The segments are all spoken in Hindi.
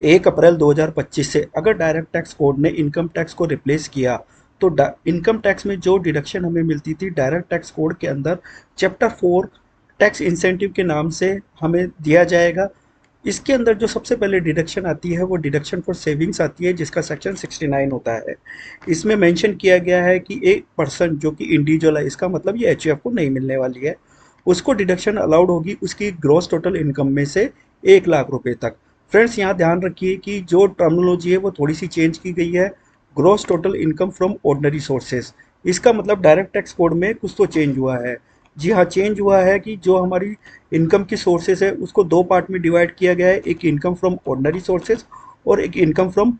1 अप्रैल 2025 से अगर डायरेक्ट टैक्स कोड ने इनकम टैक्स को रिप्लेस किया तो इनकम टैक्स में जो डिडक्शन हमें मिलती थी डायरेक्ट टैक्स कोड के अंदर चैप्टर 4 टैक्स इंसेंटिव के नाम से हमें दिया जाएगा। इसके अंदर जो सबसे पहले डिडक्शन आती है वो डिडक्शन फॉर सेविंग्स आती है, जिसका सेक्शन 69 होता है। इसमें मेंशन किया गया है कि एक पर्सन जो कि इंडिविजुअल है, इसका मतलब ये एचयूएफ को नहीं मिलने वाली है, उसको डिडक्शन अलाउड होगी उसकी ग्रॉस टोटल इनकम में से 1 लाख रुपए तक। फ्रेंड्स यहाँ ध्यान रखिए कि जो टर्मिनोलॉजी है वो थोड़ी सी चेंज की गई है। Gross total income from ordinary sources, इसका मतलब डायरेक्ट टैक्स कोड में कुछ तो चेंज हुआ है। जी हाँ, चेंज हुआ है कि जो हमारी इनकम की सोर्सेज है उसको दो पार्ट में डिवाइड किया गया है, एक इनकम फ्रॉम ऑर्डिनरी सोर्सेज और एक income from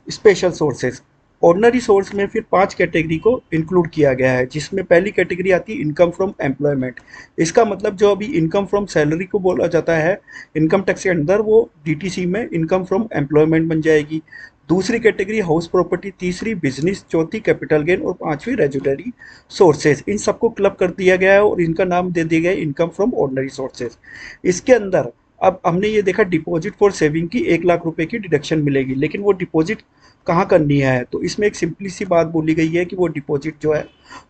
special sources. Ordinary source में फिर 5 कैटेगरी को इंक्लूड किया गया है, जिसमें पहली कैटेगरी आती है इनकम फ्रॉम एम्प्लॉयमेंट। इसका मतलब जो अभी इनकम फ्रॉम सैलरी को बोला जाता है इनकम टैक्स के अंदर, वो डीटीसी में इनकम फ्रॉम एम्प्लॉयमेंट बन जाएगी। दूसरी कैटेगरी हाउस प्रॉपर्टी, तीसरी बिजनेस, चौथी कैपिटल गेन और पांचवी रेजुडरी सोर्सेज। इन सबको क्लब कर दिया गया है और इनका नाम दे दिया गया है इनकम फ्रॉम ऑर्डिनरी सोर्सेज। इसके अंदर अब हमने ये देखा डिपॉजिट फॉर सेविंग की 1 लाख रुपए की डिडक्शन मिलेगी, लेकिन वो डिपॉजिट कहाँ करनी है, तो इसमें एक सिंपली सी बात बोली गई है कि वो डिपॉजिट जो है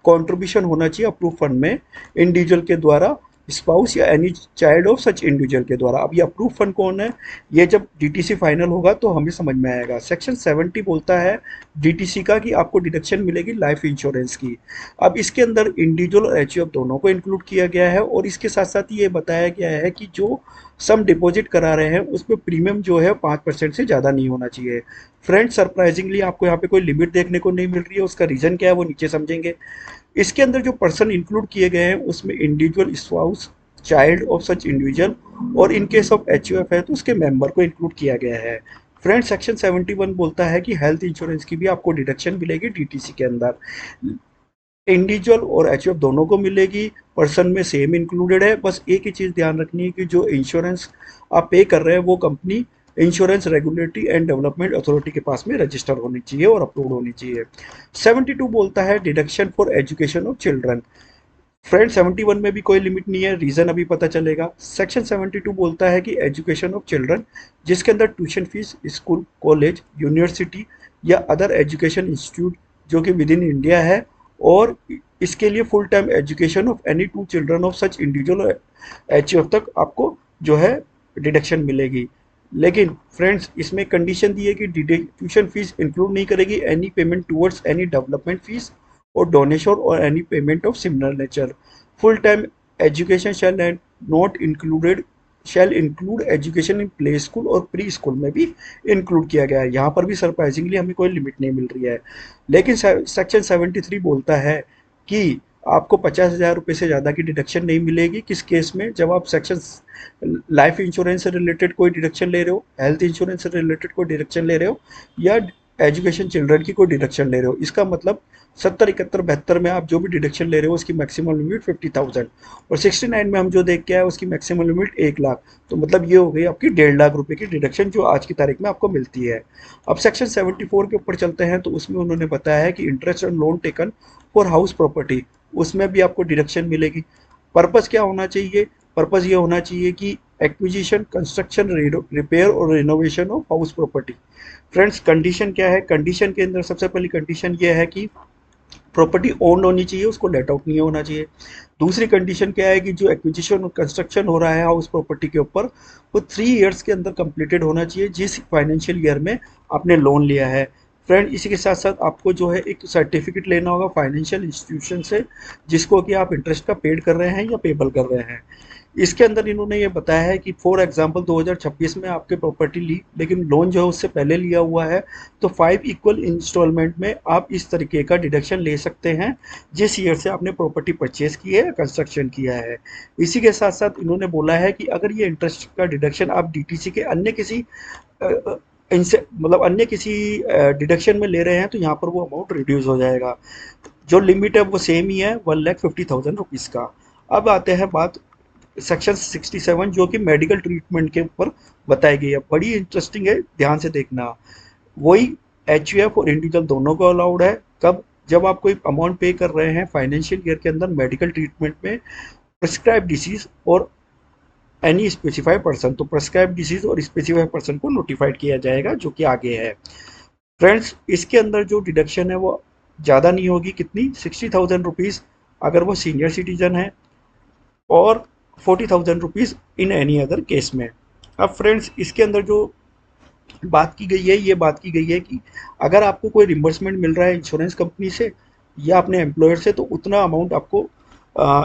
कंट्रीब्यूशन होना चाहिए अप्रूव फंड में इंडिविजुअल के द्वारा, स्पाउस या any child of such individual के द्वारा। अब ये अप्रूव फंड कौन है, ये जब डीटीसी फाइनल होगा तो हमें समझ में आएगा। सेक्शन 70 बोलता है डीटीसी का कि आपको डिडक्शन मिलेगी लाइफ इंश्योरेंस की। अब इसके अंदर इंडिविजुअल और एचयूएफ दोनों को इंक्लूड किया गया है और इसके साथ साथ ये बताया गया है कि जो सम डिपॉजिट करा रहे हैं उसमें प्रीमियम जो है 5% से ज़्यादा नहीं होना चाहिए। फ्रेंड्स, सरप्राइजिंगली आपको यहाँ पे कोई लिमिट देखने को नहीं मिल रही है, उसका रीज़न क्या है वो नीचे समझेंगे। इसके अंदर जो पर्सन इंक्लूड किए गए हैं उसमें individual, spouse, child of such individual और इन केस ऑफ एचयूएफ है तो उसके मेंबर को इंक्लूड किया गया है। फ्रेंड, सेक्शन 71 बोलता है कि हेल्थ इंश्योरेंस की भी आपको डिडक्शन मिलेगी डीटीसी के अंदर। इंडिविजुअल और एचयूएफ दोनों को मिलेगी, पर्सन में सेम इंक्लूडेड है। बस एक ही चीज़ ध्यान रखनी है कि जो इंश्योरेंस आप पे कर रहे हैं वो company insurance regulatory and development authority के पास में रजिस्टर होनी चाहिए और अप्रूव होनी चाहिए। 72 बोलता है deduction for education of children. Friend, 71 में भी कोई लिमिट नहीं है, रीज़न अभी पता चलेगा। सेक्शन 72 बोलता है कि एजुकेशन ऑफ चिल्ड्रन जिसके अंदर tuition fees school, college, university या अदर एजुकेशन इंस्टीट्यूट जो कि विद इन इंडिया है, और इसके लिए full time education of any two children of such individual HUF तक आपको जो है डिडक्शन मिलेगी। लेकिन फ्रेंड्स, इसमें कंडीशन दी है कि ट्यूशन फीस इंक्लूड नहीं करेगी any payment towards any development fees or donation or any payment of similar nature. Full-time education shall include education in play school और प्री स्कूल में भी इंक्लूड किया गया है। यहाँ पर भी सरप्राइजिंगली हमें कोई लिमिट नहीं मिल रही है। लेकिन सेक्शन 73 बोलता है कि आपको 50,000 रुपये से ज़्यादा की डिडक्शन नहीं मिलेगी। किस केस में, जब आप सेक्शन लाइफ इंश्योरेंस से रिलेटेड कोई डिडक्शन ले रहे हो, हेल्थ इंश्योरेंस से रिलेटेड कोई डिडक्शन ले रहे हो या एजुकेशन चिल्ड्रन की कोई डिडक्शन ले रहे हो। इसका मतलब 70, 71, 72 में आप जो भी डिडक्शन ले रहे हो उसकी मैक्सिमम लिमिट 50,000 और 69 में हम जो देख के आए उसकी मैक्सिमम लिमिट 1 लाख। तो मतलब ये हो गई आपकी 1.5 लाख रुपए की डिडक्शन जो आज की तारीख में आपको मिलती है। अब सेक्शन 74 के ऊपर चलते हैं तो उसमें उन्होंने बताया है कि interest on loan taken for house property, उसमें भी आपको डिडक्शन मिलेगी। पर्पज़ क्या होना चाहिए, पर्पज़ ये होना चाहिए कि एक्विजिशन, कंस्ट्रक्शन, रिपेयर और renovation of house property. Friends, condition क्या है, कंडीशन के अंदर सबसे पहली कंडीशन ये है कि प्रॉपर्टी ओन्ड होनी चाहिए, उसको लेट आउट नहीं होना चाहिए। दूसरी कंडीशन क्या है कि जो एक्विजिशन और कंस्ट्रक्शन हो रहा है हाउस प्रॉपर्टी के ऊपर वो 3 इयर्स के अंदर कंप्लीटेड होना चाहिए जिस फाइनेंशियल ईयर में आपने लोन लिया है। फ्रेंड, इसी के साथ साथ आपको जो है एक सर्टिफिकेट लेना होगा फाइनेंशियल इंस्टीट्यूशन से जिसको कि आप इंटरेस्ट का पेड कर रहे हैं या पेबल कर रहे हैं। इसके अंदर इन्होंने ये बताया है कि फॉर एग्जांपल 2026 में आपके प्रॉपर्टी ली लेकिन लोन जो है उससे पहले लिया हुआ है, तो 5 इक्वल इंस्टॉलमेंट में आप इस तरीके का डिडक्शन ले सकते हैं जिस ईयर से आपने प्रॉपर्टी परचेज की है, कंस्ट्रक्शन किया है। इसी के साथ साथ इन्होंने बोला है कि अगर ये इंटरेस्ट का डिडक्शन आप डीटीसी के अन्य किसी इनसे मतलब अन्य किसी डिडक्शन में ले रहे हैं तो यहाँ पर वो अमाउंट रिड्यूस हो जाएगा। जो लिमिट है वो सेम ही है, 1,50,000 रुपीज़ का। अब आते हैं बात सेक्शन 67 जो कि मेडिकल ट्रीटमेंट के ऊपर बताई गई है, बड़ी इंटरेस्टिंग है, ध्यान से देखना। वही एचयूएफ और इंडिविजुअल दोनों को अलाउड है। कब, जब आप कोई अमाउंट पे कर रहे हैं फाइनेंशियल ईयर के अंदर मेडिकल ट्रीटमेंट में, प्रिस्क्राइब डिसीज और एनी स्पेसिफाइड पर्सन, तो प्रेस्क्राइब डिसीज और स्पेसिफाइड पर्सन को नोटिफाइड किया जाएगा, जो कि आगे है। फ्रेंड्स, इसके अंदर जो डिडक्शन है वो ज़्यादा नहीं होगी, कितनी, 60,000 रुपीज़ अगर वो सीनियर सिटीजन है, और 40,000 rupees in any other case में। अब फ्रेंड्स, इसके अंदर जो बात की गई है, ये बात की गई है कि अगर आपको कोई रिम्बर्समेंट मिल रहा है इंश्योरेंस कंपनी से या अपने एम्प्लॉयर से, तो उतना अमाउंट आपको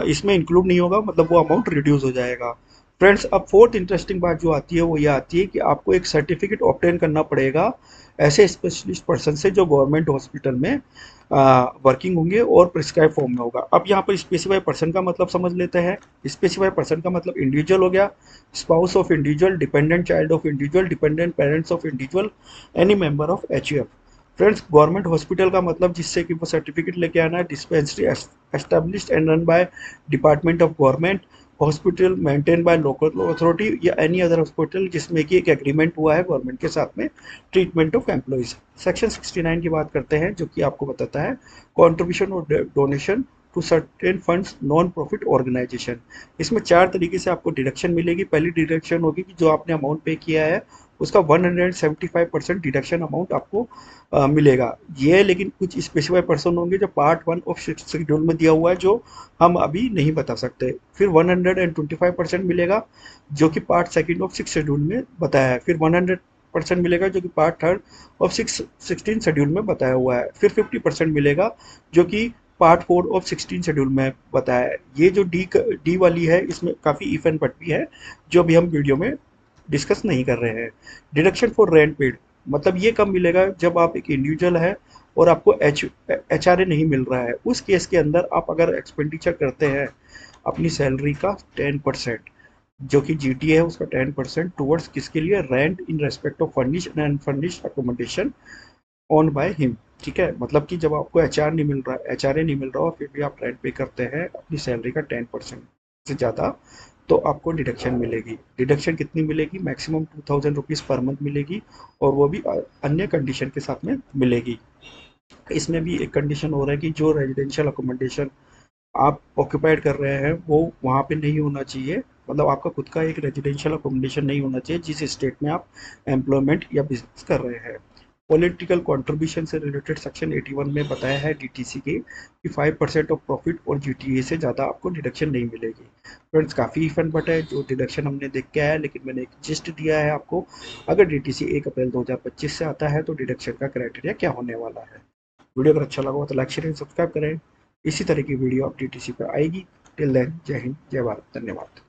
इसमें इंक्लूड नहीं होगा, मतलब वो अमाउंट रिड्यूस हो जाएगा। फ्रेंड्स, अब फोर्थ इंटरेस्टिंग बात जो आती है वो ये आती है कि आपको एक सर्टिफिकेट ऑब्टेन करना पड़ेगा ऐसे स्पेशलिस्ट पर्सन से जो गवर्नमेंट हॉस्पिटल में वर्किंग होंगे और प्रिस्क्राइब फॉर्म में होगा। अब यहाँ पर स्पेसिफाइड पर्सन का मतलब समझ लेते हैं। स्पेसिफाइड पर्सन का मतलब इंडिविजुअल हो गया, spouse of individual, dependent child of individual, dependent parents of individual, any member of HUF. Friends, government hospital का मतलब जिससे कि वो सर्टिफिकेट लेके आना है, dispensary established and run by department of government, hospital maintain by local authority या एनी अदर हॉस्पिटल जिसमें कि एक एग्रीमेंट हुआ है गवर्नमेंट के साथ में, ट्रीटमेंट ऑफ एम्प्लॉइज। सेक्शन 69 की बात करते हैं, जो कि आपको बताता है कॉन्ट्रीब्यूशन और donation to certain funds non profit organisation. इसमें 4 तरीके से आपको डिडक्शन मिलेगी। पहली डिडक्शन होगी कि जो आपने अमाउंट पे किया है उसका 175% डिडक्शन अमाउंट आपको मिलेगा। ये लेकिन कुछ स्पेसिफाइड पर्सन होंगे जो पार्ट 1 ऑफ शेड्यूल में दिया हुआ है, जो हम अभी नहीं बता सकते। फिर 125% मिलेगा जो कि पार्ट 2 ऑफ 6 शेड्यूल में बताया है। फिर 100% मिलेगा जो कि पार्ट 3 ऑफ 16 शेड्यूल में बताया हुआ है। फिर 50% मिलेगा जो कि पार्ट 4 ऑफ 16 शेड्यूल में बताया है। ये जो डी वाली है इसमें काफ़ी इफ एंड बट भी है, जो अभी हम वीडियो में डिस्कस नहीं कर रहे हैं। डिडक्शन फॉर रेंट पेड, मतलब ये कब मिलेगा, जब आप एक इंडिविजुअल है और आपको एच आर ए नहीं मिल रहा है। उस केस के अंदर आप अगर एक्सपेंडिचर करते हैं अपनी सैलरी का 10%, जो कि जी टी है उसका 10% टूवर्ड्स किसके लिए, rent in respect of furnished and unfurnished accommodation own by him. ठीक है, मतलब कि जब आपको एच आर नहीं मिल रहा, एच आर ए नहीं मिल रहा और फिर भी आप रेंट पे करते हैं अपनी सैलरी का 10% से ज़्यादा, तो आपको डिडक्शन मिलेगी। डिडक्शन कितनी मिलेगी, मैक्सिमम 2,000 रुपीज़ पर मंथ मिलेगी, और वो भी अन्य कंडीशन के साथ में मिलेगी। इसमें भी एक कंडीशन हो रहा है कि जो रेजिडेंशियल अकोमोडेशन आप ऑक्यूपाइड कर रहे हैं वो वहाँ पे नहीं होना चाहिए, मतलब आपका खुद का एक रेजिडेंशियल अकोमोडेशन नहीं होना चाहिए जिस स्टेट में आप एम्प्लॉयमेंट या बिजनेस कर रहे हैं। पॉलिटिकल कंट्रीब्यूशन से रिलेटेड सेक्शन 81 में बताया है डीटीसी के कि 5% ऑफ प्रॉफिट और जीटीए से ज़्यादा आपको डिडक्शन नहीं मिलेगी। फ्रेंड्स, काफ़ी फन बट है जो डिडक्शन हमने देख के आया है, लेकिन मैंने एक जिस्ट दिया है आपको। अगर डीटीसी 1 अप्रैल 2025 से आता है तो डिडक्शन का क्राइटेरिया क्या होने वाला है। वीडियो अगर अच्छा लगा हो तो लाइक शेयर सब्सक्राइब करें। इसी तरह की वीडियो अब टीटीसी पर आएगी। टिल देन, जय हिंद, जय भारत, धन्यवाद।